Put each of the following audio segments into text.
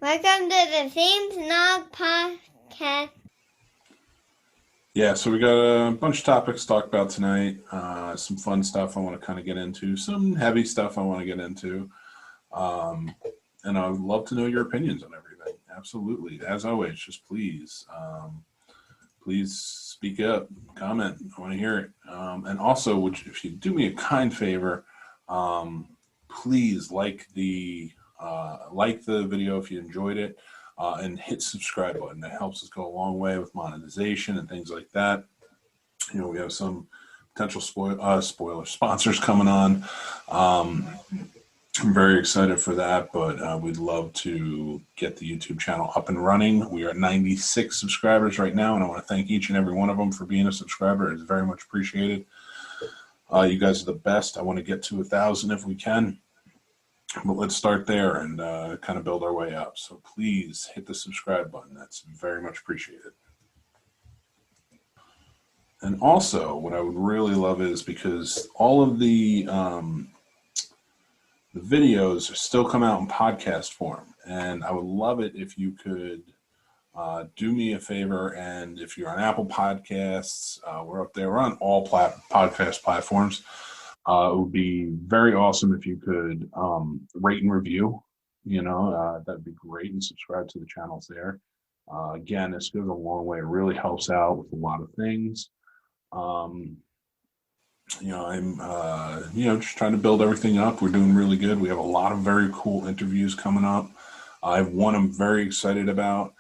Welcome to the Same Snob Podcast. Yeah, so we got a bunch of topics to talk about tonight. Some fun stuff I want to kind of get into, some heavy stuff I want to get into. And I would love to know your opinions on everything. Absolutely. As always, just please speak up, comment. I want to hear it. And also, if you do me a kind favor, please like the video if you enjoyed it, and hit subscribe button. That helps us go a long way with monetization and things like that. You know, we have some potential spoiler sponsors coming on. I'm very excited for that, but we'd love to get the YouTube channel up and running. We are 96 subscribers right now, and I want to thank each and every one of them for being a subscriber. It's very much appreciated. You guys are the best. I want to get to 1,000 if we can, but let's start there and kind of build our way up. So please hit the subscribe button. That's very much appreciated. And also, what I would really love is, because all of the videos still come out in podcast form, and I would love it if you could do me a favor, and if you're on Apple Podcasts, we're up there. We're on all podcast platforms. It would be very awesome if you could rate and review. That'd be great, and subscribe to the channels there. Again, this goes a long way. It really helps out with a lot of things. I'm just trying to build everything up. We're doing really good. We have a lot of very cool interviews coming up. I have one I'm very excited about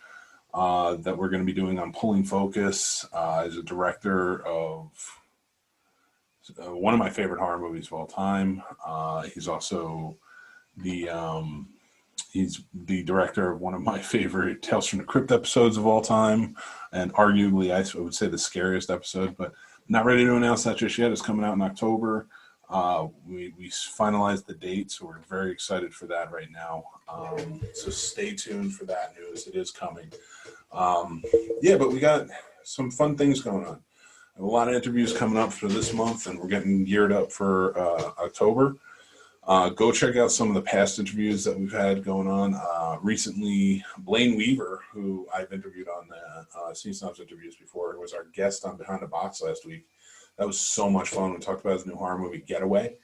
that we're going to be doing on Pulling Focus as a director of one of my favorite horror movies of all time. He's also he's the director of one of my favorite Tales from the Crypt episodes of all time, and arguably I would say the scariest episode, but not ready to announce that just yet. It's coming out in October. We finalized the date, so we're very excited for that right now. So stay tuned for that news. It is coming. But we got some fun things going on. I have a lot of interviews coming up for this month, and we're getting geared up for October. Go check out some of the past interviews that we've had going on. Recently, Blaine Weaver, who I've interviewed on the Snobs interviews before, was our guest on Behind the Box last week. That was so much fun. We talked about his new horror movie, Getaway.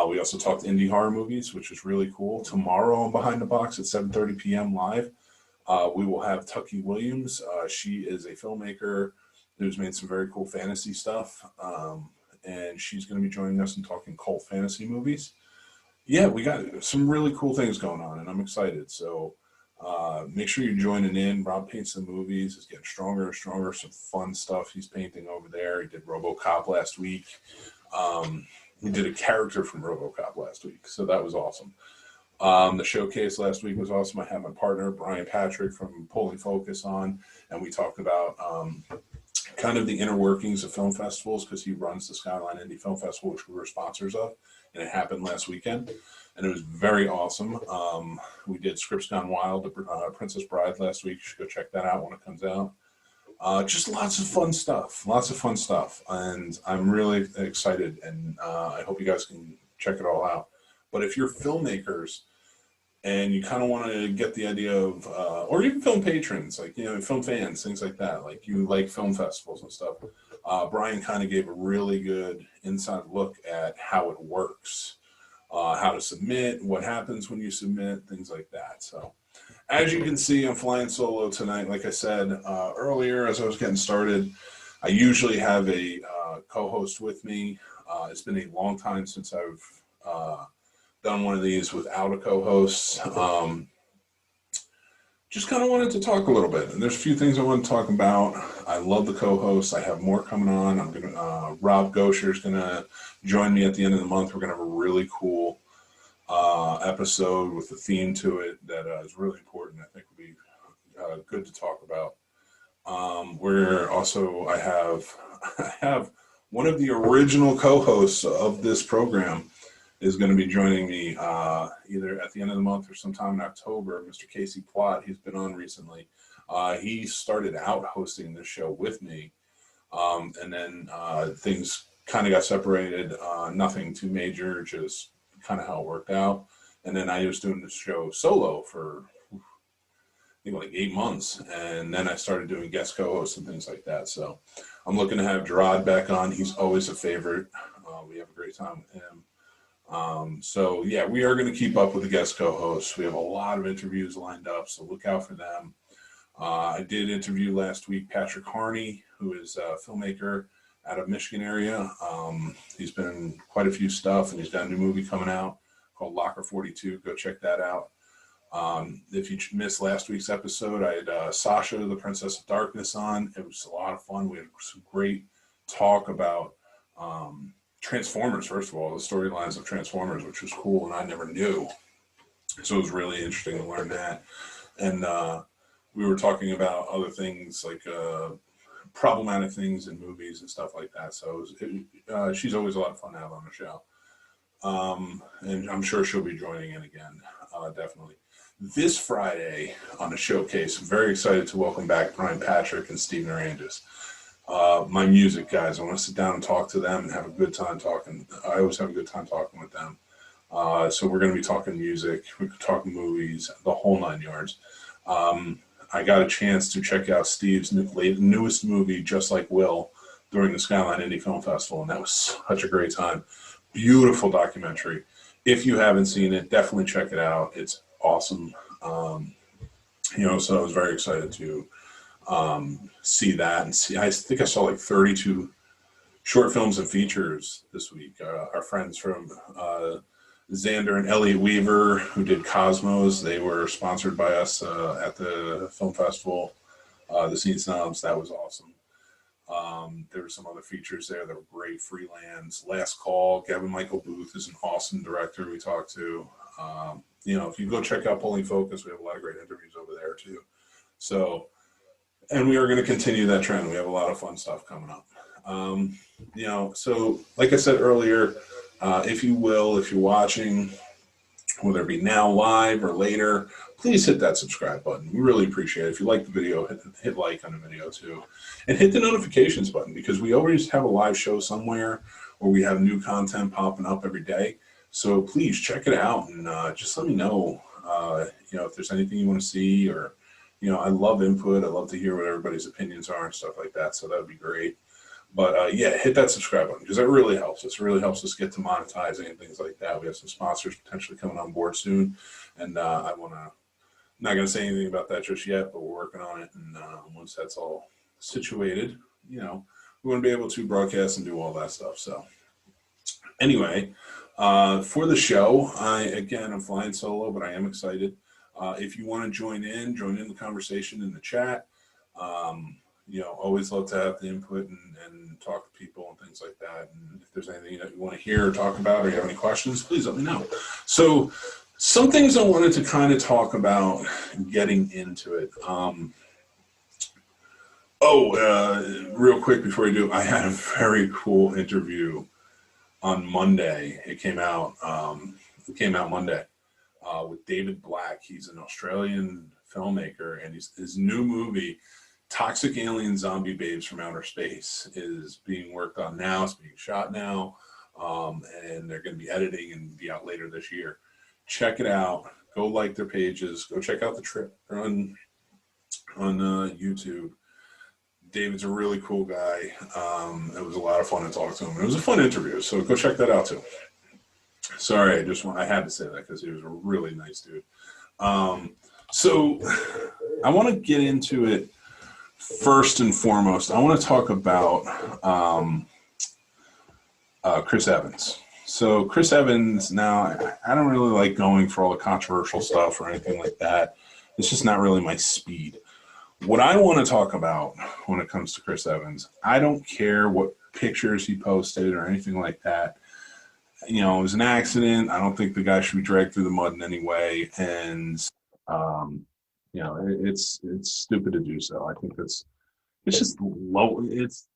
We also talked indie horror movies, which is really cool. Tomorrow on Behind the Box at 7:30 p.m. live, we will have Tucky Williams. She is a filmmaker who's made some very cool fantasy stuff, and she's going to be joining us and talking cult fantasy movies. Yeah, we got some really cool things going on, and I'm excited. So make sure you're joining in. Rob Paints the Movies is getting stronger and stronger. Some fun stuff he's painting over there. He did RoboCop last week. He did a character from RoboCop last week, so that was awesome. The showcase last week was awesome. I had my partner, Brian Patrick from Pulling Focus on, and we talked about kind of the inner workings of film festivals, because he runs the Skyline Indie Film Festival, which we were sponsors of, and it happened last weekend, and it was very awesome. We did Scripts Gone Wild, the Princess Bride last week. You should go check that out when it comes out. Just lots of fun stuff, and I'm really excited, and I hope you guys can check it all out. But if you're filmmakers and you kind of want to get the idea of, or even film patrons, like, film fans, things like that, like you like film festivals and stuff, Brian kind of gave a really good inside look at how it works, how to submit, what happens when you submit, things like that. So as you can see, I'm flying solo tonight. Like I said earlier, as I was getting started, I usually have a co-host with me. It's been a long time since I've done one of these without a co-host. Just kind of wanted to talk a little bit, and there's a few things I want to talk about. I love the co-hosts. I have more coming on. I'm gonna Rob Gosher is gonna join me at the end of the month. We're gonna have a really cool episode with a theme to it that is really important. I think would be good to talk about. I have one of the original co-hosts of this program is going to be joining me either at the end of the month or sometime in October. Mr. Casey Plott, he's been on recently. He started out hosting this show with me, and then things kind of got separated. Nothing too major, just kind of how it worked out. And then I was doing this show solo for think like 8 months, and then I started doing guest co-hosts and things like that. So I'm looking to have Gerard back on. He's always a favorite. We have a great time with him. So yeah, we are going to keep up with the guest co-hosts. We have a lot of interviews lined up, so look out for them. I did interview last week Patrick Harney, who is a filmmaker out of Michigan area. He's been in quite a few stuff, and he's got a new movie coming out called Locker 42. Go check that out. If you missed last week's episode, I had Sasha, the Princess of Darkness, on. It was a lot of fun. We had some great talk about Transformers, first of all, the storylines of Transformers, which was cool, and I never knew. So it was really interesting to learn that. And we were talking about other things like problematic things in movies and stuff like that. So she's always a lot of fun to have on the show. And I'm sure she'll be joining in again, definitely. This Friday on the showcase, I'm very excited to welcome back Brian Patrick and Steven Aranges. My music guys, I want to sit down and talk to them and have a good time talking. I always have a good time talking with them. So we're going to be talking music, we're talking movies, the whole 9 yards. I got a chance to check out Steve's newest movie, Just Like Will, during the Skyline Indie Film Festival, and that was such a great time. Beautiful documentary. If you haven't seen it, definitely check it out. It's awesome. So I was very excited to see that and see. I think I saw like 32 short films and features this week. Our friends from Xander and Elliot Weaver, who did Cosmos, they were sponsored by us at the film festival, the Scene Snobs. That was awesome. There were some other features there that were great. Freelance, Last Call. Gavin Michael Booth is an awesome director we talked to. If you go check out Pulling Focus, we have a lot of great interviews over there too. So, and we are going to continue that trend. We have a lot of fun stuff coming up. So like I said earlier, if you're watching, whether it be now live or later, please hit that subscribe button. We really appreciate it. If you like the video, hit like on the video too. And hit the notifications button, because we always have a live show somewhere or we have new content popping up every day. So please check it out and just let me know, if there's anything you want to see, or, I love input. I love to hear what everybody's opinions are and stuff like that. So that would be great. But hit that subscribe button, because that really helps us. It really helps us get to monetizing and things like that. We have some sponsors potentially coming on board soon, and not going to say anything about that just yet, but we're working on it. And once that's all situated, we want to be able to broadcast and do all that stuff. So anyway, for the show, I'm flying solo, but I am excited. If you want to join in the conversation in the chat. Always love to have the input and talk to people and things like that. And if there's anything that you want to hear or talk about, or you have any questions, please let me know. So some things I wanted to kind of talk about getting into it. Real quick before we do, I had a very cool interview on Monday. It came out Monday with David Black. He's an Australian filmmaker, and his new movie, Toxic Alien Zombie Babes from Outer Space, is being worked on now. It's being shot now, and they're going to be editing and be out later this year. Check it out. Go like their pages. Go check out the trip on YouTube. David's a really cool guy. It was a lot of fun to talk to him. It was a fun interview, so go check that out too. Sorry, I had to say that because he was a really nice dude. So I want to get into it. First and foremost, I want to talk about Chris Evans. So Chris Evans, now, I don't really like going for all the controversial stuff or anything like that. It's just not really my speed. What I want to talk about when it comes to Chris Evans, I don't care what pictures he posted or anything like that. It was an accident. I don't think the guy should be dragged through the mud in any way. And it's stupid to do so. I think it's just low. It's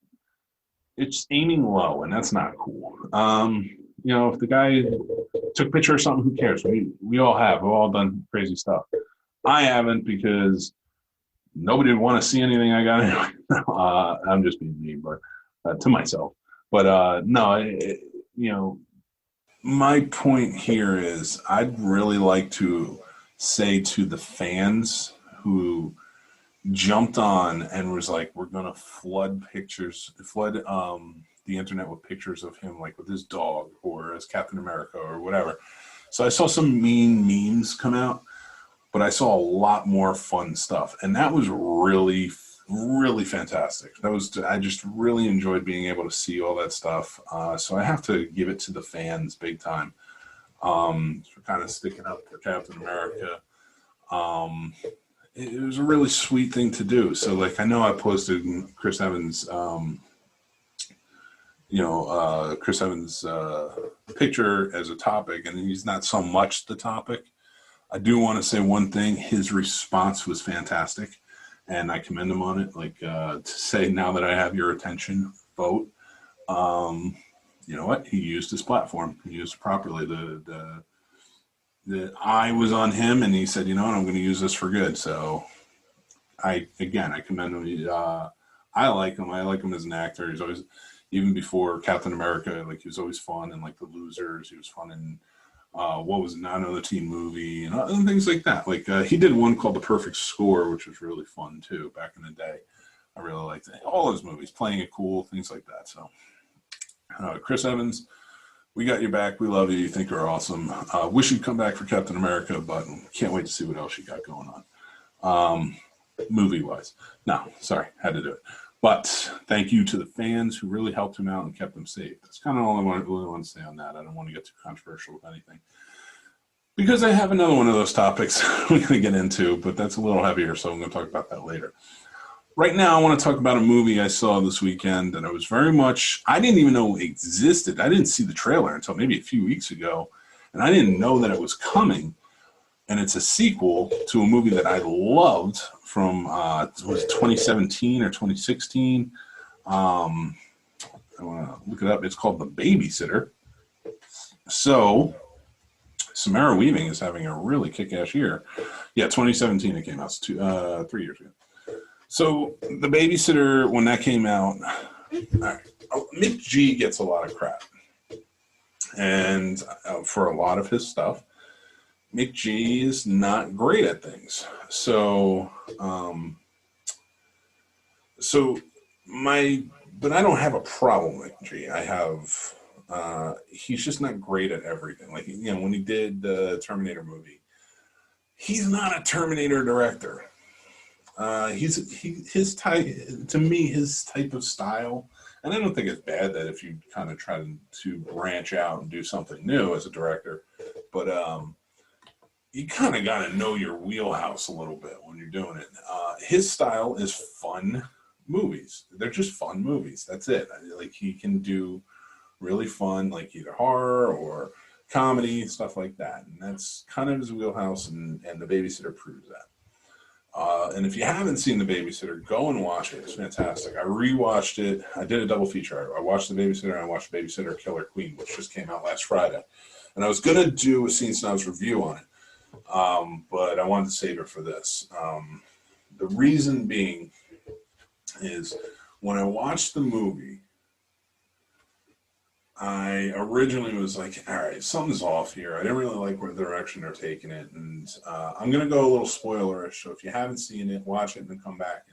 aiming low, and that's not cool. If the guy took a picture or something, who cares? We all have. We've all done crazy stuff. I haven't, because nobody would want to see anything I got anyway. I'm just being mean, but to myself. But my point here is I'd really like to say to the fans who jumped on and was like, we're going to flood the internet with pictures of him, like with his dog or as Captain America or whatever. So I saw some mean memes come out, but I saw a lot more fun stuff. And that was really, really fantastic. I just really enjoyed being able to see all that stuff. So I have to give it to the fans big time for kind of sticking up for Captain America. It was a really sweet thing to do. So, like, I know I posted Chris Evans' Chris Evans' picture as a topic, and he's not so much the topic. I do want to say one thing. His response was fantastic, and I commend him on it. Like, to say, now that I have your attention, vote. You know what? He used his platform. He used it properly. The eye was on him, and he said, you know what? I'm going to use this for good. So, I commend him. I like him. I like him as an actor. He's always, even before Captain America, like, he was always fun in, like, The Losers. He was fun in, what was it, Not Another Teen Movie, and things like that. Like, he did one called The Perfect Score, which was really fun, too, back in the day. I really liked it. All his movies, Playing It Cool, things like that. So, Chris Evans, we got your back. We love you. You think you're awesome. Wish you'd come back for Captain America, but can't wait to see what else you got going on. Movie-wise. No, sorry, had to do it. But thank you to the fans who really helped him out and kept him safe. That's kind of all I really want to say on that. I don't want to get too controversial with anything, because I have another one of those topics we're going to get into, but that's a little heavier, so I'm going to talk about that later. Right now, I want to talk about a movie I saw this weekend that I didn't even know existed. I didn't see the trailer until maybe a few weeks ago, and I didn't know that it was coming. And it's a sequel to a movie that I loved from, was it 2017 or 2016? I want to look it up. It's called The Babysitter. So, Samara Weaving is having a really kick-ass year. Yeah, 2017 it came out, 3 years ago. So, The Babysitter, when that came out, Mick G gets a lot of crap. And for a lot of his stuff, Mick G is not great at things. So, but I don't have a problem with Mick G. He's just not great at everything. Like, when he did the Terminator movie, he's not a Terminator director. His type of style, and I don't think it's bad that if you kind of try to branch out and do something new as a director, but you kind of got to know your wheelhouse a little bit when you're doing it. His style is fun movies. They're just fun movies. That's it. Like, he can do really fun, like either horror or comedy, stuff like that. And that's kind of his wheelhouse, and The Babysitter proves that. And if you haven't seen The Babysitter, go and watch it. It's fantastic. I rewatched it. I did a double feature. I watched The Babysitter and I watched Babysitter Killer Queen, which just came out last Friday. And I was going to do a Scene Snobs review on it, but I wanted to save it for this. The reason being is when I watched the movie, I originally was like, all right, something's off here. I didn't really like where the direction they're taking it. And I'm going to go a little spoilerish. So if you haven't seen it, watch it and then come back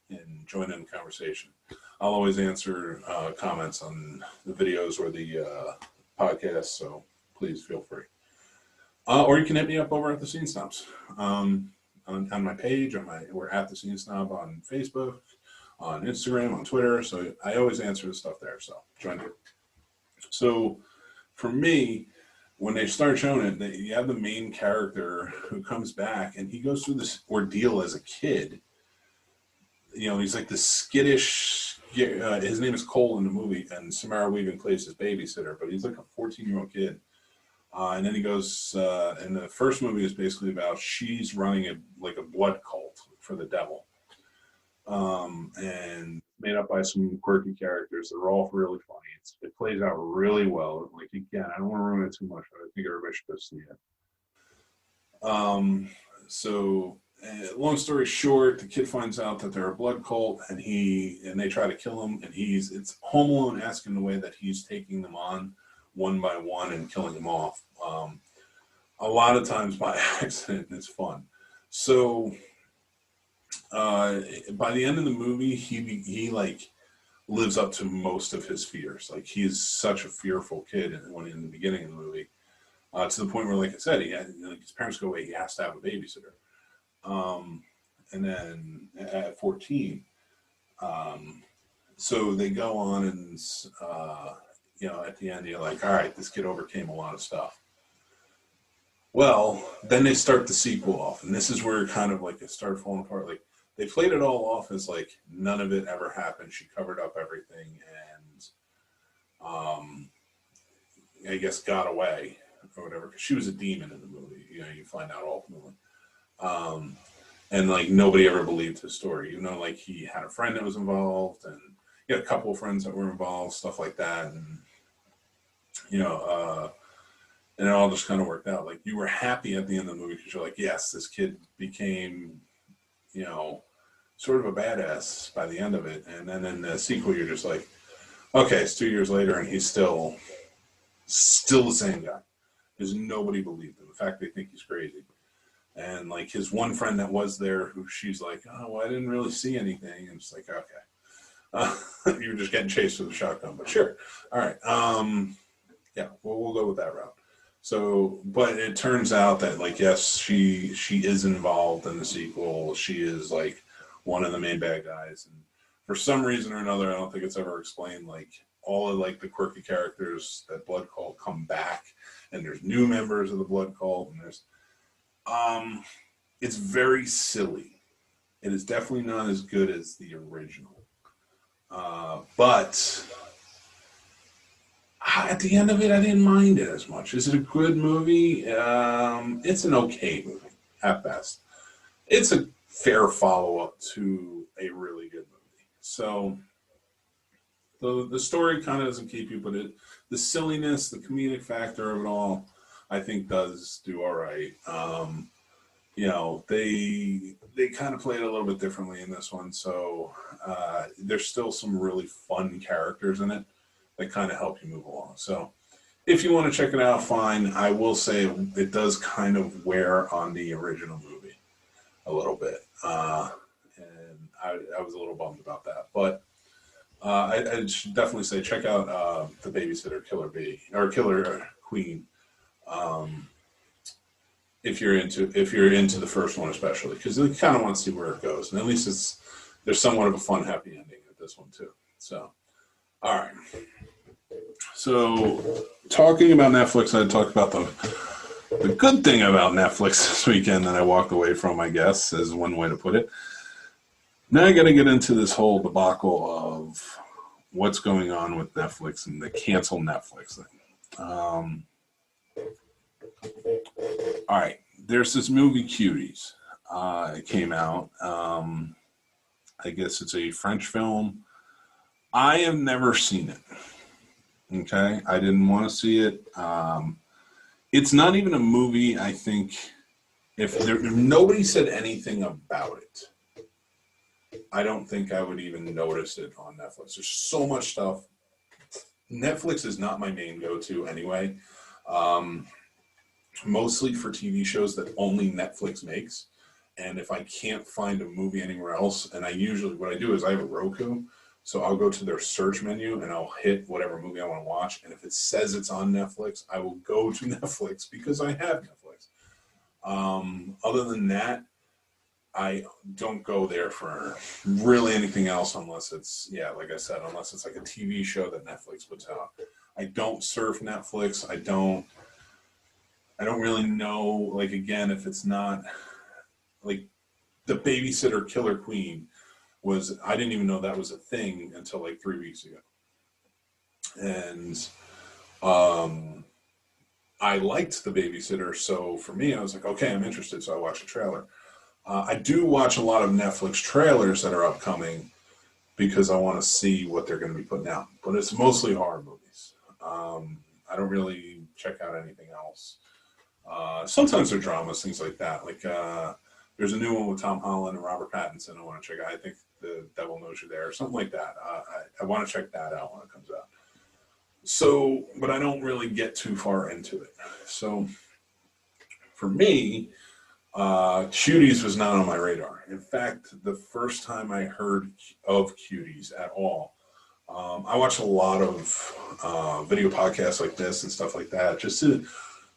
and join in the conversation. I'll always answer comments on the videos or the podcast. So please feel free. Or you can hit me up over at the Scene Snobs on my page. We're at the Scene Snob on Facebook, on Instagram, on Twitter. So I always answer the stuff there. So join in. So, for me, when they start showing it, you have the main character who comes back, and he goes through this ordeal as a kid. He's like this skittish. His name is Cole in the movie, and Samara Weaving plays his babysitter, but he's like a 14-year-old kid. And then he goes, and the first movie is basically about she's running a blood cult for the devil. And made up by some quirky characters. They're all really funny. It plays out really well. Like, again, I don't want to ruin it too much, but I think everybody should go see it. Long story short, the kid finds out that they're a blood cult, and they try to kill him, and it's Home Alone-esque in the way that he's taking them on one by one and killing them off. A lot of times by accident, and it's fun. So by the end of the movie, he like lives up to most of his fears. Like he's such a fearful kid when in the beginning of the movie, to the point where, like I said, like his parents go away. He has to have a babysitter. And then at 14, so they go on and at the end you're like, all right, this kid overcame a lot of stuff. Well, then they start the sequel off, and this is where kind of like it started falling apart. Like they played it all off as like none of it ever happened. She covered up everything, and I guess got away or whatever, because she was a demon in the movie. You find out ultimately. And like nobody ever believed his story. Like he had a friend that was involved, and he had a couple of friends that were involved, stuff like that, and and it all just kind of worked out. Like you were happy at the end of the movie because you're like, yes, this kid became, sort of a badass by the end of it. And then in the sequel, you're just like, okay, it's 2 years later, and he's still the same guy. Because nobody believed him. In fact, they think he's crazy. And like his one friend that was there, who she's like, oh, well, I didn't really see anything. And it's like, okay, you were just getting chased with a shotgun, but sure. All right. Yeah, well, we'll go with that route. So, but it turns out that like, yes, she is involved in the sequel. She is like one of the main bad guys. And for some reason or another, I don't think it's ever explained, like all of like the quirky characters that Blood Cult come back, and there's new members of the Blood Cult, and there's it's very silly. It is definitely not as good as the original. But at the end of it, I didn't mind it as much. Is it a good movie? It's an okay movie at best. It's a fair follow-up to a really good movie. So the story kind of doesn't keep you, but the silliness, the comedic factor of it all, I think does do all right. They kind of played it a little bit differently in this one, so there's still some really fun characters in it that kind of help you move along. So if you want to check it out, fine. I will say it does kind of wear on the original movie a little bit, and I was a little bummed about that. But I should definitely say check out the Babysitter Killer Queen. If you're into the first one, especially, because you kind of want to see where it goes, and at least there's somewhat of a fun, happy ending at this one too. So, all right. So, talking about Netflix, I talked about the good thing about Netflix this weekend that I walked away from, I guess, is one way to put it. Now I got to get into this whole debacle of what's going on with Netflix and the cancel Netflix thing. All right, there's this movie Cuties. It came out. I guess it's a French film. I have never seen it. Okay, I didn't want to see it. It's not even a movie. I think if nobody said anything about it, I don't think I would even notice it on Netflix. There's so much stuff. Netflix is not my main go-to anyway. Mostly for TV shows that only Netflix makes. And if I can't find a movie anywhere else, and what I do is I have a Roku, so I'll go to their search menu and I'll hit whatever movie I want to watch. And if it says it's on Netflix, I will go to Netflix because I have Netflix. Other than that, I don't go there for really anything else unless it's, like I said, unless it's like a TV show that Netflix puts out. I don't surf Netflix. I don't really know, like, again, if it's not, like, the Babysitter Killer Queen I didn't even know that was a thing until, like, 3 weeks ago. And I liked The Babysitter, so for me, I was like, okay, I'm interested, so I watched the trailer. I do watch a lot of Netflix trailers that are upcoming because I want to see what they're going to be putting out. But it's mostly horror movies. I don't really check out anything else. Sometimes they're dramas, things like that. Like there's a new one with Tom Holland and Robert Pattinson I want to check out. I think The Devil Knows You're There or something like that. I want to check that out when it comes out. So, but I don't really get too far into it. So for me, Cuties was not on my radar. In fact, the first time I heard of Cuties at all, I watch a lot of video podcasts like this and stuff like that, just to,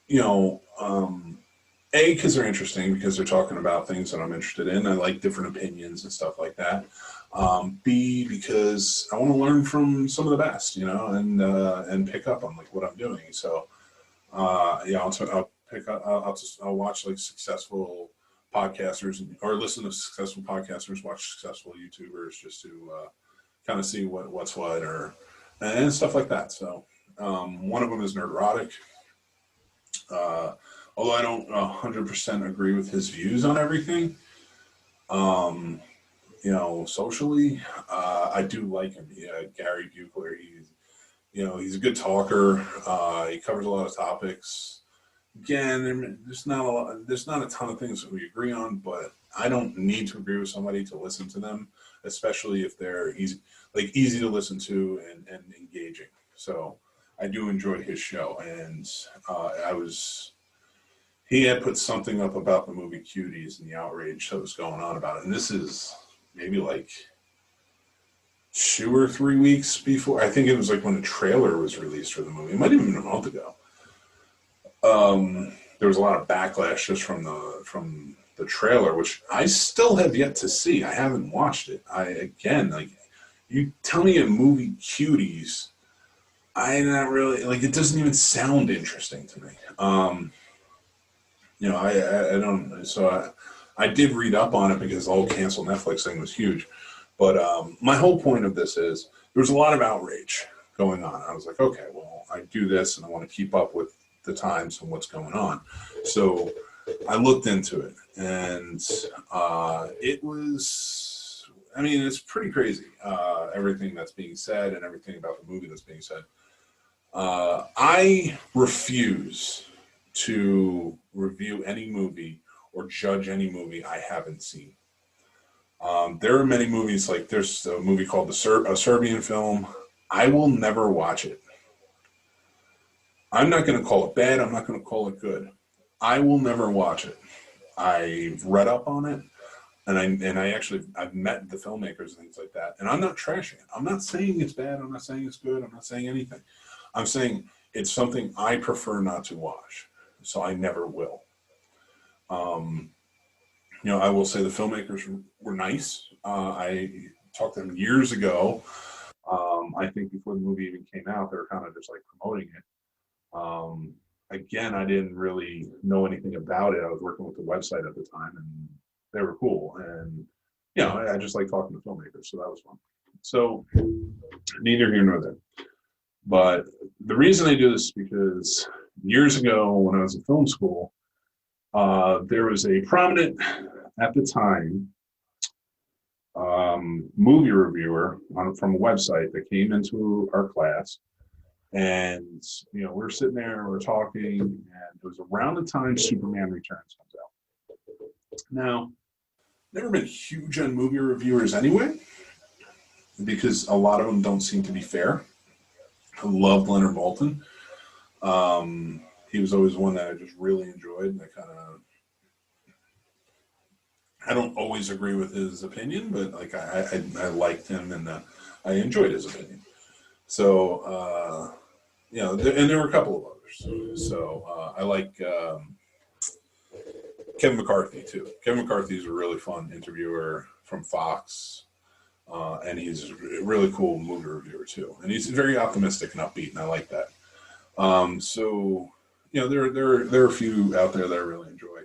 you know, A, because they're interesting, because they're talking about things that I'm interested in. I like different opinions and stuff like that. B, because I want to learn from some of the best, and pick up on like what I'm doing. So, I'll pick up. I'll watch like successful podcasters or listen to successful podcasters, watch successful YouTubers, just to kind of see what's what and stuff like that. So, one of them is Nerdrotic. Although I don't 100% agree with his views on everything, socially, I do like him. Yeah, Gary Buechler, he's a good talker. He covers a lot of topics. Again, there's not a ton of things that we agree on, but I don't need to agree with somebody to listen to them, especially if they're easy to listen to and engaging. So I do enjoy his show, and he had put something up about the movie Cuties and the outrage that was going on about it. And this is maybe like 2 or 3 weeks before. I think it was like when the trailer was released for the movie. It might have even been a month ago. There was a lot of backlash just from the trailer, which I still have yet to see. I haven't watched it. You tell me a movie Cuties, I'm not really like. It doesn't even sound interesting to me. I don't. So I did read up on it because the whole cancel Netflix thing was huge. But my whole point of this is there was a lot of outrage going on. I was like, okay, well, I do this and I want to keep up with the times and what's going on. So I looked into it, and it was, it's pretty crazy, everything that's being said and everything about the movie that's being said. I refuse to review any movie or judge any movie I haven't seen. There are many movies, like there's a movie called a Serbian film. I will never watch it. I'm not going to call it bad. I'm not going to call it good. I will never watch it. I've read up on it, and I've met the filmmakers and things like that. And I'm not trashing it. I'm not saying it's bad. I'm not saying it's good. I'm not saying anything. I'm saying it's something I prefer not to watch, so I never will. I will say the filmmakers were nice. I talked to them years ago. I think before the movie even came out, they were kind of just like promoting it. Again, I didn't really know anything about it. I was working with the website at the time, and they were cool. And I just like talking to filmmakers, so that was fun. So neither here nor there. But the reason I do this is because years ago, when I was in film school, there was a prominent, at the time, movie reviewer from a website that came into our class. And, we're sitting there, we're talking, and it was around the time Superman Returns comes out. Now, never been huge on movie reviewers anyway, because a lot of them don't seem to be fair. I loved Leonard Maltin. He was always one that I just really enjoyed. And I don't always agree with his opinion, but like I liked him, and I enjoyed his opinion. So, and there were a couple of others. So I like Kevin McCarthy too. Kevin McCarthy is a really fun interviewer from Fox, and he's a really cool movie reviewer too. And he's very optimistic and upbeat, and I like that. There are a few out there that I really enjoy.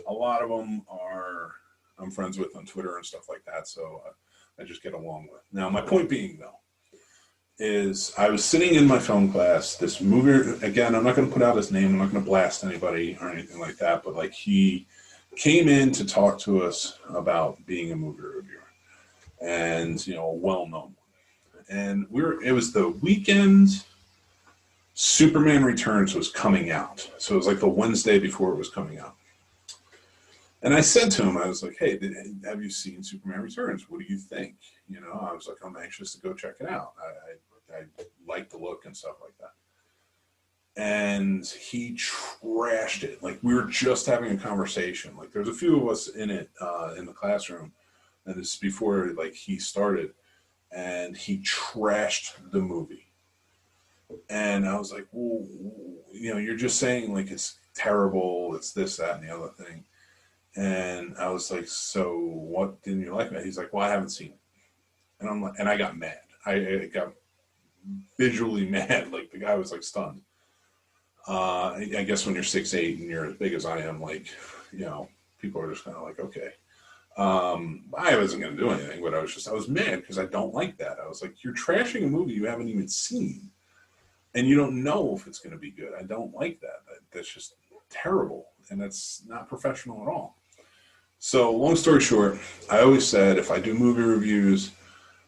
A lot of them I'm friends with on Twitter and stuff like that, so I just get along with. Now, my point being, though, is I was sitting in my film class, this movie, again, I'm not going to put out his name, I'm not going to blast anybody or anything like that, but like he came in to talk to us about being a movie reviewer, and, a well-known one. And it was the weekend Superman Returns was coming out. So it was like the Wednesday before it was coming out. And I said to him, I was like, hey, have you seen Superman Returns? What do you think? I was like, I'm anxious to go check it out. I like the look and stuff like that. and he trashed it. Like, we were just having a conversation. Like, there's a few of us in it in the classroom, and this is before like he started, and he trashed the movie. And I was like, well, you know, you're just saying like it's terrible, it's this, that, and the other thing. And I was like, so what didn't you like about it? He's like, well, I haven't seen it. And I'm like, and I got mad. I got visually mad. Like, the guy was like stunned. I guess when you're 6'8" and you're as big as I am, like, you know, people are just kind of like, okay. I wasn't going to do anything, but I was mad because I don't like that. I was like, you're trashing a movie you haven't even seen, and you don't know if it's going to be good. I don't like that. That's just terrible, and that's not professional at all. So, long story short, I always said if I do movie reviews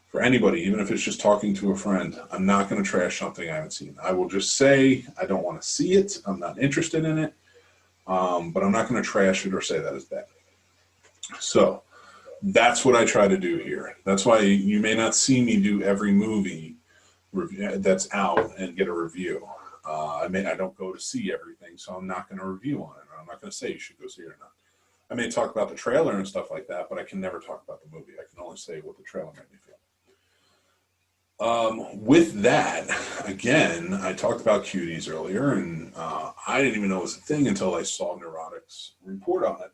for anybody, even if it's just talking to a friend, I'm not going to trash something I haven't seen. I will just say I don't want to see it. I'm not interested in it, but I'm not going to trash it or say that it's bad. So that's what I try to do here. That's why you may not see me do every movie review that's out and get a review. I don't go to see everything, so I'm not going to review on it. I'm not going to say you should go see it or not. I may talk about the trailer and stuff like that, but I can never talk about the movie. I can only say what the trailer made me feel. With that, again, I talked about Cuties earlier, and I didn't even know it was a thing until I saw Neurotic's report on it.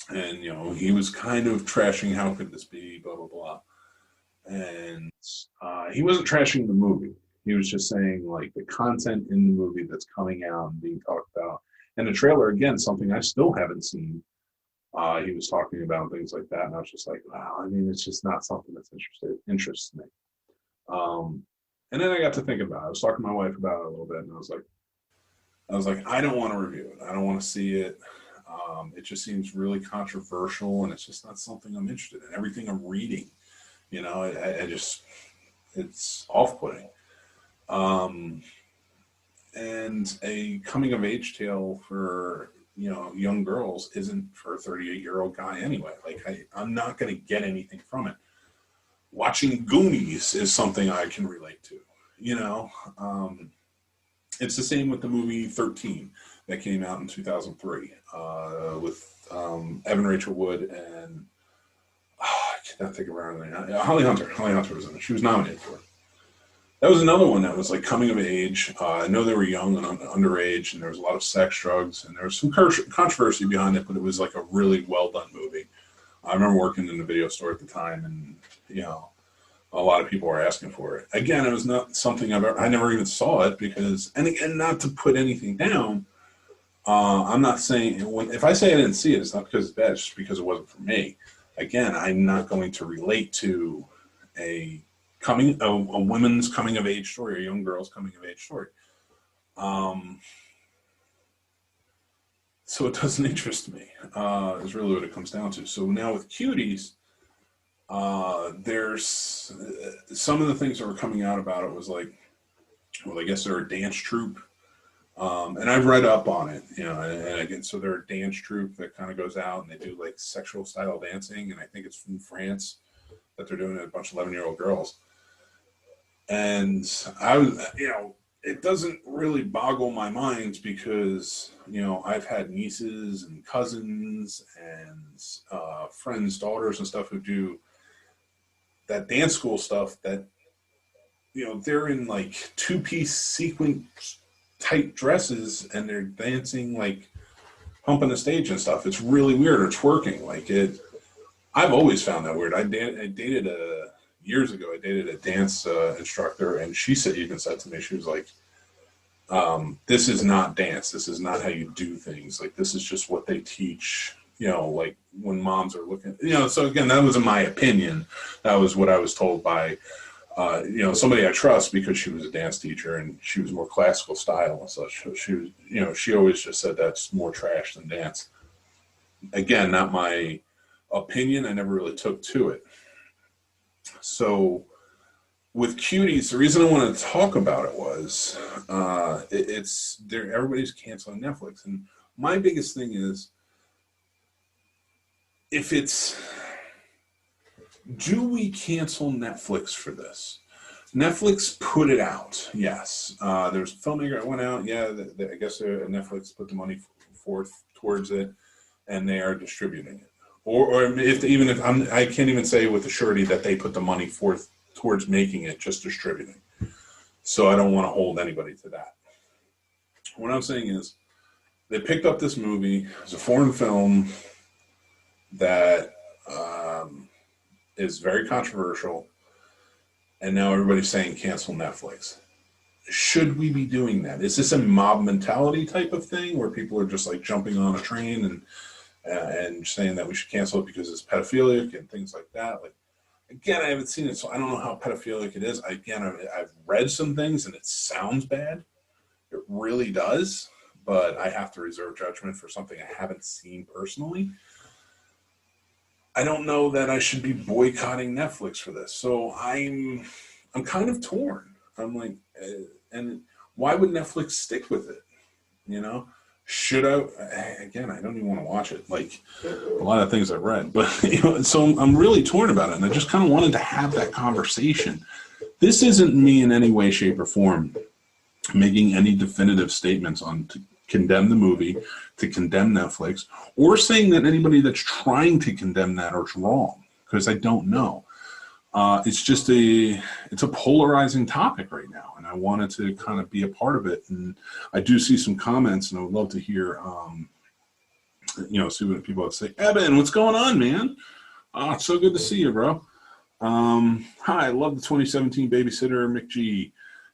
And, you know, he was kind of trashing how could this be, blah, blah, blah. And he wasn't trashing the movie. He was just saying, like, the content in the movie that's coming out and being talked about. And the trailer, again, something I still haven't seen. He was talking about things like that, and I was just like, wow, I mean, it's just not something that's interests me. And then I got to thinking about it. I was talking to my wife about it a little bit, and I was like, I don't want to review it. I don't want to see it. It just seems really controversial, and it's just not something I'm interested in. Everything I'm reading, you know, it's off-putting. And a coming-of-age tale for, you know, young girls isn't for a 38-year-old guy anyway. Like, I'm not going to get anything from it. Watching Goonies is something I can relate to, you know. It's the same with the movie 13 that came out in 2003 with Evan Rachel Wood and I cannot think of her name. Holly Hunter. Holly Hunter was in it. She was nominated for it. That was another one that was like coming of age. I know they were young and underage, and there was a lot of sex, drugs, and there was some controversy behind it, but it was like a really well done movie. I remember working in the video store at the time, and, you know, a lot of people were asking for it. Again, it was not something I never even saw it because, and again, not to put anything down. I'm not saying, if I say I didn't see it, it's not because it's bad, it's just because it wasn't for me. Again, I'm not going to relate to a women's coming of age story, a young girl's coming of age story. So it doesn't interest me, is really what it comes down to. So now with Cuties, there's some of the things that were coming out about it was like, well, I guess they're a dance troupe. And I've read up on it, you know, and again, so they're a dance troupe that kind of goes out and they do like sexual style dancing. And I think it's from France that they're doing it, a bunch of 11-year-old girls. And I was, you know, it doesn't really boggle my mind because, you know, I've had nieces and cousins and friends' daughters and stuff who do that dance school stuff that, you know, they're in like two-piece sequin tight dresses and they're dancing like humping the stage and stuff. It's really weird. It's working. Like I've always found that weird. I dated years ago, I dated a dance instructor, and she even said to me, she was like, this is not dance. This is not how you do things. Like, this is just what they teach, you know, like when moms are looking, you know. So again, that wasn't my opinion. That was what I was told by, you know, somebody I trust because she was a dance teacher and she was more classical style and such. So she was, you know, she always just said that's more trash than dance. Again, not my opinion. I never really took to it. So with Cuties, the reason I wanted to talk about it was it's there. Everybody's canceling Netflix, and my biggest thing is, do we cancel Netflix for this? Netflix put it out, yes. There's a filmmaker that went out, yeah, I guess Netflix put the money forth towards it, and they are distributing it. Or if I can't even say with a surety that they put the money forth towards making it, just distributing. So I don't want to hold anybody to that. What I'm saying is, they picked up this movie. It's a foreign film that is very controversial, and now everybody's saying cancel Netflix. Should we be doing that? Is this a mob mentality type of thing where people are just like jumping on a train and saying that we should cancel it because it's pedophilic and things like that? Like, again, I haven't seen it, so I don't know how pedophilic it is. I've read some things and it sounds bad. It really does, but I have to reserve judgment for something I haven't seen personally. I don't know that I should be boycotting Netflix for this. So I'm kind of torn. I'm like, and why would Netflix stick with it? You know, should I? Again, I don't even want to watch it. Like a lot of things I've read, but so I'm really torn about it, and I just kind of wanted to have that conversation. This isn't me in any way, shape, or form making any definitive statements on to condemn the movie, to condemn Netflix, or saying that anybody that's trying to condemn that is wrong, because I don't know. It's a polarizing topic right now, and I wanted to kind of be a part of it. And I do see some comments, and I would love to hear, see what people would say. Evan, what's going on, man? It's so good to see you, bro. Hi, I love the 2017 Babysitter Mick G.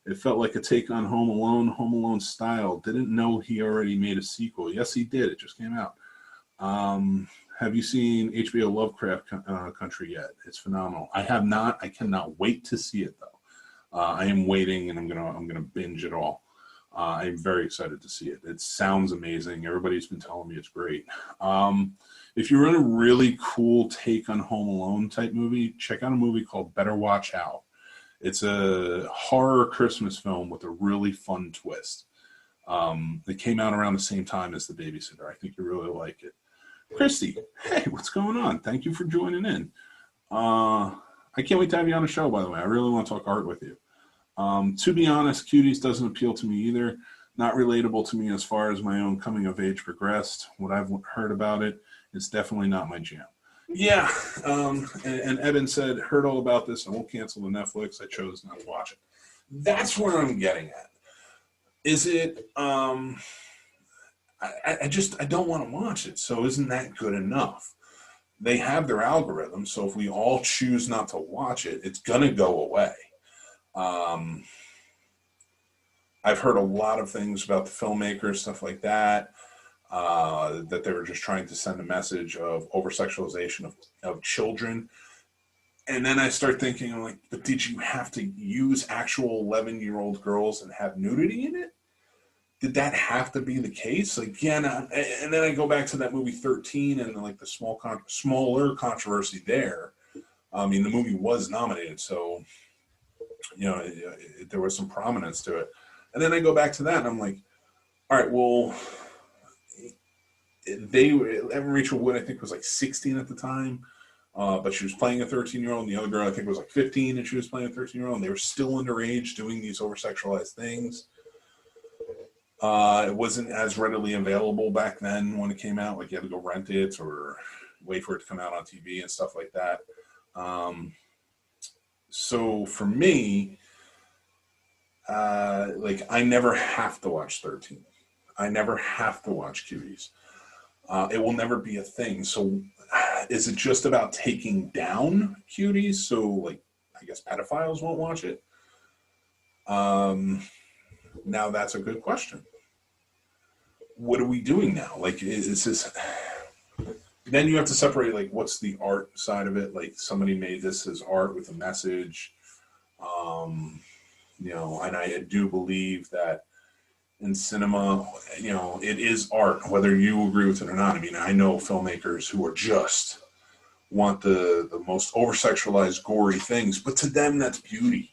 It felt like a take on Home Alone style. Didn't know he already made a sequel. Yes, he did. It just came out. Have you seen HBO Lovecraft Country yet? It's phenomenal. I have not. I cannot wait to see it though. I am waiting, and I'm gonna binge it all. I'm very excited to see it. It sounds amazing. Everybody's been telling me it's great. If you want a really cool take on Home Alone type movie, check out a movie called Better Watch Out. It's a horror Christmas film with a really fun twist. It came out around the same time as The Babysitter. I think you really like it. Christy, hey, what's going on? Thank you for joining in. I can't wait to have you on the show, by the way. I really want to talk art with you. To be honest, Cuties doesn't appeal to me either. Not relatable to me as far as my own coming of age progressed. What I've heard about it, it's definitely not my jam. Yeah, and Evan said, heard all about this. I won't cancel the Netflix. I chose not to watch it. That's where I'm getting at. Is it, I don't want to watch it. So isn't that good enough? They have their algorithm. So if we all choose not to watch it, it's going to go away. I've heard a lot of things about the filmmakers, stuff like that. That they were just trying to send a message of over-sexualization of children. And then I start thinking, I'm like, but did you have to use actual 11-year-old girls and have nudity in it? Did that have to be the case? Again, and then I go back to that movie 13 and like the smaller controversy there. I mean, the movie was nominated, so, there was some prominence to it. And then I go back to that and I'm like, all right, well, Evan Rachel Wood, I think, was like 16 at the time, but she was playing a 13-year-old, and the other girl, I think, was like 15, and she was playing a 13-year-old, and they were still underage doing these over-sexualized things. It wasn't as readily available back then when it came out. Like, you had to go rent it or wait for it to come out on TV and stuff like that. So for me, I never have to watch 13. I never have to watch Cuties. It will never be a thing. So is it just about taking down Cuties? So, like, I guess pedophiles won't watch it? Now that's a good question. What are we doing now? Like, is this... Then you have to separate, like, what's the art side of it? Like, somebody made this as art with a message. And I do believe that in cinema, it is art, whether you agree with it or not. I mean, I know filmmakers who are just want the most over-sexualized, gory things, but to them, that's beauty.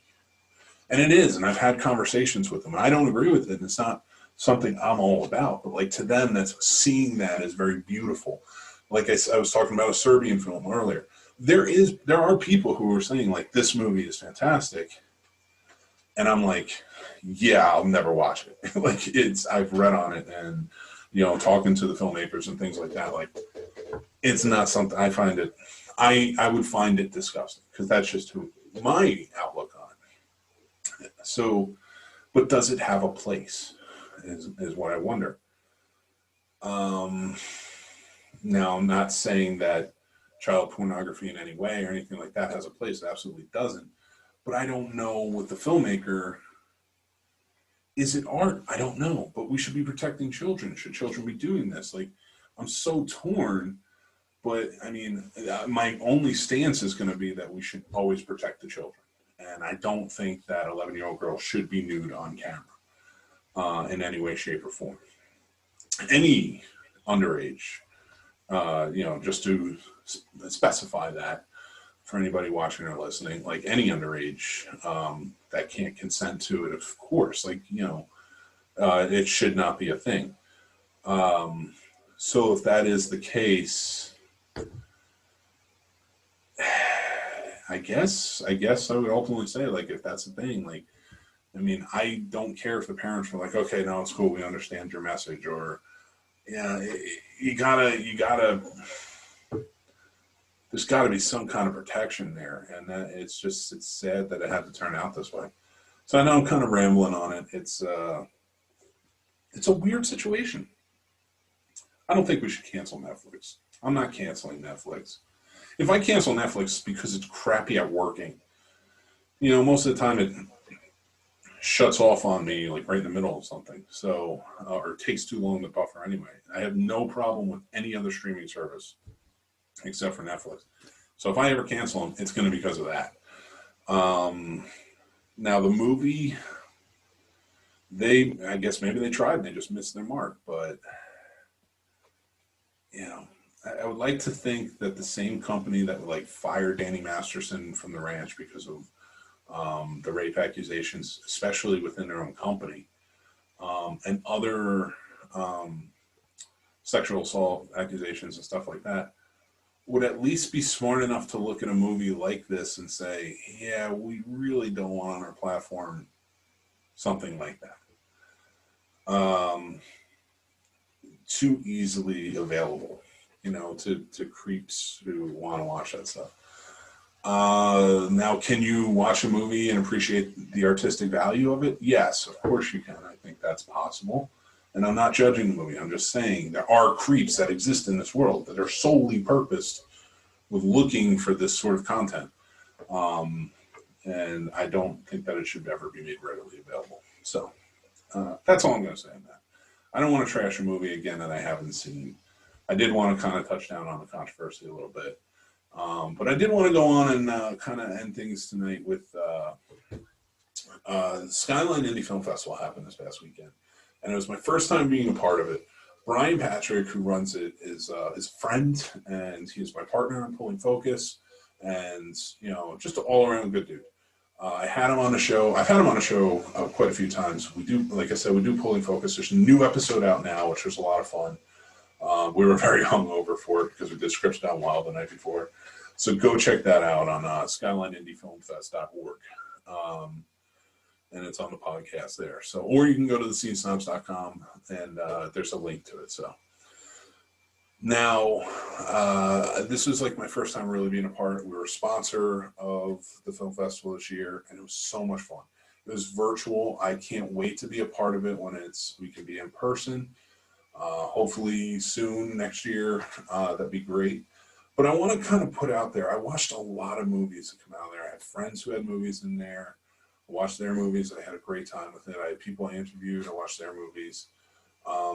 And it is, and I've had conversations with them, and I don't agree with it, and it's not something I'm all about, but like to them, that's seeing that is very beautiful. Like I was talking about a Serbian film earlier. There are people who are saying, like, this movie is fantastic, And I'm like, yeah, I'll never watch it. Like I've read on it and, talking to the filmmakers and things like that. Like it's not something I find it, I would find it disgusting because that's just my outlook on it. So, but does it have a place is what I wonder. Now I'm not saying that child pornography in any way or anything like that has a place. It absolutely doesn't. But I don't know with the filmmaker, is it art? I don't know. But we should be protecting children. Should children be doing this? Like, I'm so torn. But, I mean, my only stance is going to be that we should always protect the children. And I don't think that 11-year-old girl should be nude on camera in any way, shape, or form. Any underage, just to specify that for anybody watching or listening, like any underage that can't consent to it, of course, it should not be a thing. So if that is the case, I guess I would ultimately say, like, if that's the thing, like, I mean, I don't care if the parents were like, okay, no, it's cool, we understand your message, or, you gotta, there's gotta be some kind of protection there, and it's sad that it had to turn out this way. So I know I'm kind of rambling on it. It's a weird situation. I don't think we should cancel Netflix. I'm not canceling Netflix. If I cancel Netflix, it's because it's crappy at working. Most of the time it shuts off on me, like right in the middle of something. So, or it takes too long to buffer anyway. I have no problem with any other streaming service except for Netflix. So if I ever cancel them, it's going to be because of that. Now the movie, I guess maybe they tried and they just missed their mark, but I would like to think that the same company that would fire Danny Masterson from the ranch because of the rape accusations, especially within their own company, and other sexual assault accusations and stuff like that, would at least be smart enough to look at a movie like this and say, yeah, we really don't want on our platform something like that. Too easily available, to creeps who want to watch that stuff. Now, can you watch a movie and appreciate the artistic value of it? Yes, of course you can. I think that's possible. And I'm not judging the movie. I'm just saying there are creeps that exist in this world that are solely purposed with looking for this sort of content. And I don't think that it should ever be made readily available. So that's all I'm going to say on that. I don't want to trash a movie again that I haven't seen. I did want to kind of touch down on the controversy a little bit. But I did want to go on and kind of end things tonight with Skyline Indie Film Festival happened this past weekend. And it was my first time being a part of it. Brian Patrick, who runs it, is a friend, and he's my partner in Pulling Focus, and, just an all-around good dude. I had him on the show. I've had him on the show quite a few times. We do, like I said, we do Pulling Focus. There's a new episode out now, which was a lot of fun. We were very hungover for it because we did Scripts Down Wild the night before. So go check that out on SkylineIndieFilmFest.org. And it's on the podcast there. So, or you can go to thescenesnobs.com and there's a link to it. So now, this was my first time really being a part. We were a sponsor of the film festival this year, and it was so much fun. It was virtual. I can't wait to be a part of it when we can be in person. Hopefully soon next year. That'd be great. But I want to kind of put out there, I watched a lot of movies that come out there. I had friends who had movies in there. I watched their movies. I had a great time with it. I had people I interviewed. I watched their movies.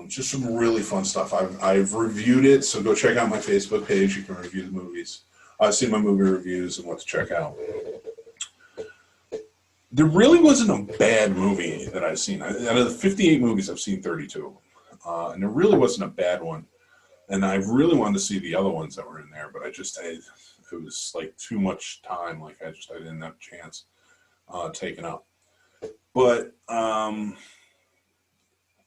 Just some really fun stuff. I've reviewed it, so go check out my Facebook page. You can review the movies. I've seen my movie reviews and what to check out. There really wasn't a bad movie that I've seen. Out of the 58 movies, I've seen 32 of them. And there really wasn't a bad one. And I really wanted to see the other ones that were in there, but it was too much time. I didn't have a chance taken up. But I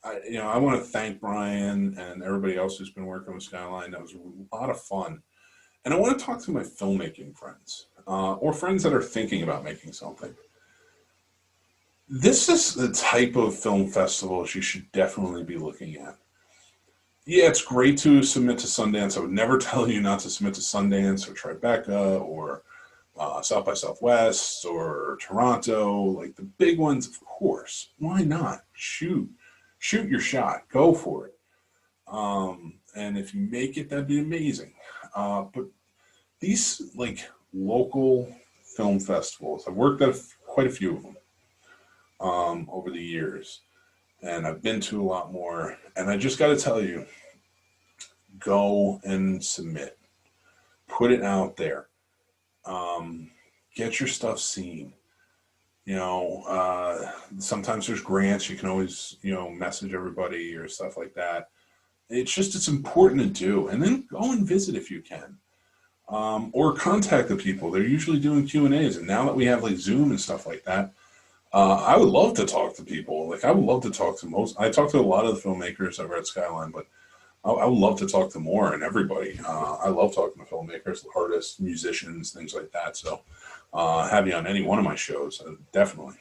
want to thank Brian and everybody else who's been working with Skyline. That was a lot of fun. And I want to talk to my filmmaking friends or friends that are thinking about making something. This is the type of film festivals you should definitely be looking at. Yeah, it's great to submit to Sundance. I would never tell you not to submit to Sundance or Tribeca or South by Southwest or Toronto, like the big ones, of course. Why not? Shoot your shot. Go for it. And if you make it, that'd be amazing. But these like local film festivals, I've worked at quite a few of them over the years, and I've been to a lot more. And I just got to tell you, go and submit, put it out there, get your stuff seen. Sometimes there's grants. You can always, message everybody or stuff like that. It's important to do, and then go and visit if you can, or contact the people. They're usually doing Q&As, and now that we have like Zoom and stuff like that, I would love to talk to people. Like I would love to talk to I talk to a lot of the filmmakers over at Skyline, but I would love to talk to more and everybody. I love talking to filmmakers, artists, musicians, things like that. So have you on any one of my shows, definitely.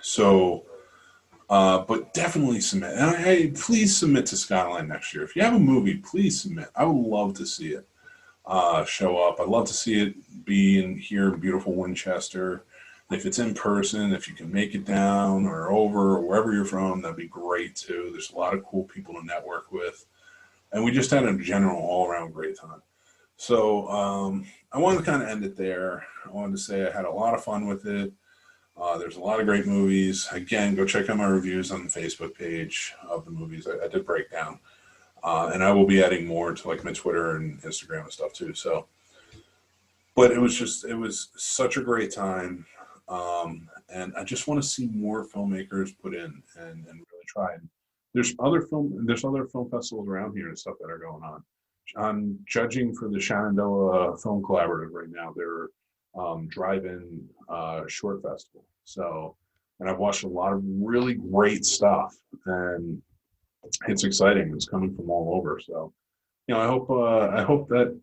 So, but definitely submit. And hey, please submit to Skyline next year. If you have a movie, please submit. I would love to see it show up. I'd love to see it be here in beautiful Winchester. If it's in person, if you can make it down or over or wherever you're from, that'd be great too. There's a lot of cool people to network with. And we just had a general all-around great time. So I wanted to kind of end it there. I wanted to say I had a lot of fun with it. There's a lot of great movies. Again, go check out my reviews on the Facebook page of the movies. I did break down. And I will be adding more to like my Twitter and Instagram and stuff too. So, but it was such a great time. And I just want to see more filmmakers put in and really try. And there's other film festivals around here and stuff that are going on. I'm judging for the Shenandoah Film Collaborative right now. They're drive-in short festival. So, and I've watched a lot of really great stuff, and it's exciting. It's coming from all over. So, I hope that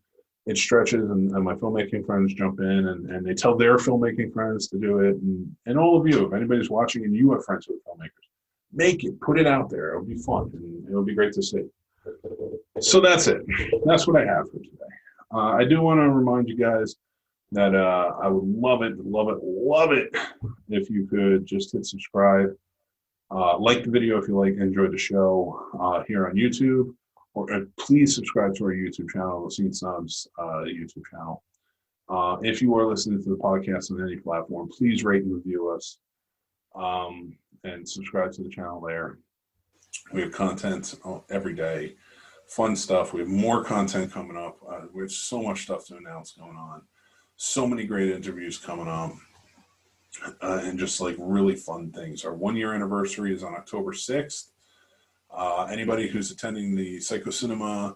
it stretches and my filmmaking friends jump in and they tell their filmmaking friends to do it. And all of you, if anybody's watching and you have friends who are filmmakers, make it, put it out there. It'll be fun and it'll be great to see. So that's it. That's what I have for today. I do want to remind you guys that I would love it if you could just hit subscribe. Like the video if you enjoyed the show here on YouTube. Or please subscribe to our YouTube channel, the Snobs YouTube channel. If you are listening to the podcast on any platform, please rate and review us and subscribe to the channel there. We have content every day, fun stuff. We have more content coming up. We have so much stuff to announce going on. So many great interviews coming up. And just like really fun things. Our 1-year anniversary is on October 6th. Anybody who's attending the Psycho Cinema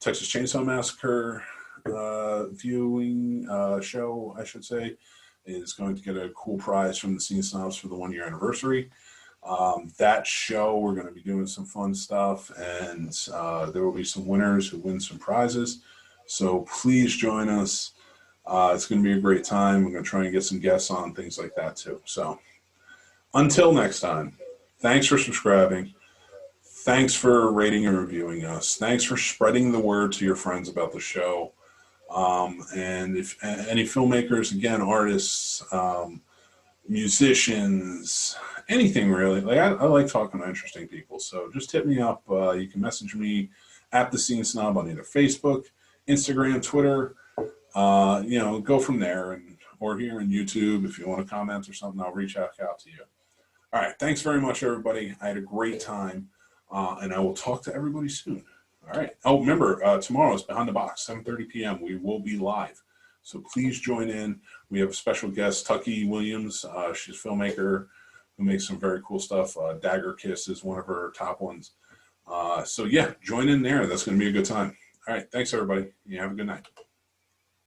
Texas Chainsaw Massacre viewing show, I should say, is going to get a cool prize from the Scene Snobs for the 1-year anniversary. That show, we're going to be doing some fun stuff, and there will be some winners who win some prizes. So please join us. It's going to be a great time. We're going to try and get some guests on, things like that too. So until next time. Thanks for subscribing. Thanks for rating and reviewing us. Thanks for spreading the word to your friends about the show. And if any filmmakers, again, artists, musicians, anything really, like I like talking to interesting people. So just hit me up. You can message me at the Scene Snob on either Facebook, Instagram, Twitter. Go from there, or here on YouTube if you want to comment or something. I'll reach out to you. All right. Thanks very much, everybody. I had a great time, and I will talk to everybody soon. All right. Oh, remember, tomorrow is Behind the Box, 7:30 p.m. We will be live. So please join in. We have a special guest, Tucky Williams. She's a filmmaker who makes some very cool stuff. Dagger Kiss is one of her top ones. So, yeah, join in there. That's going to be a good time. All right. Thanks, everybody. You have a good night.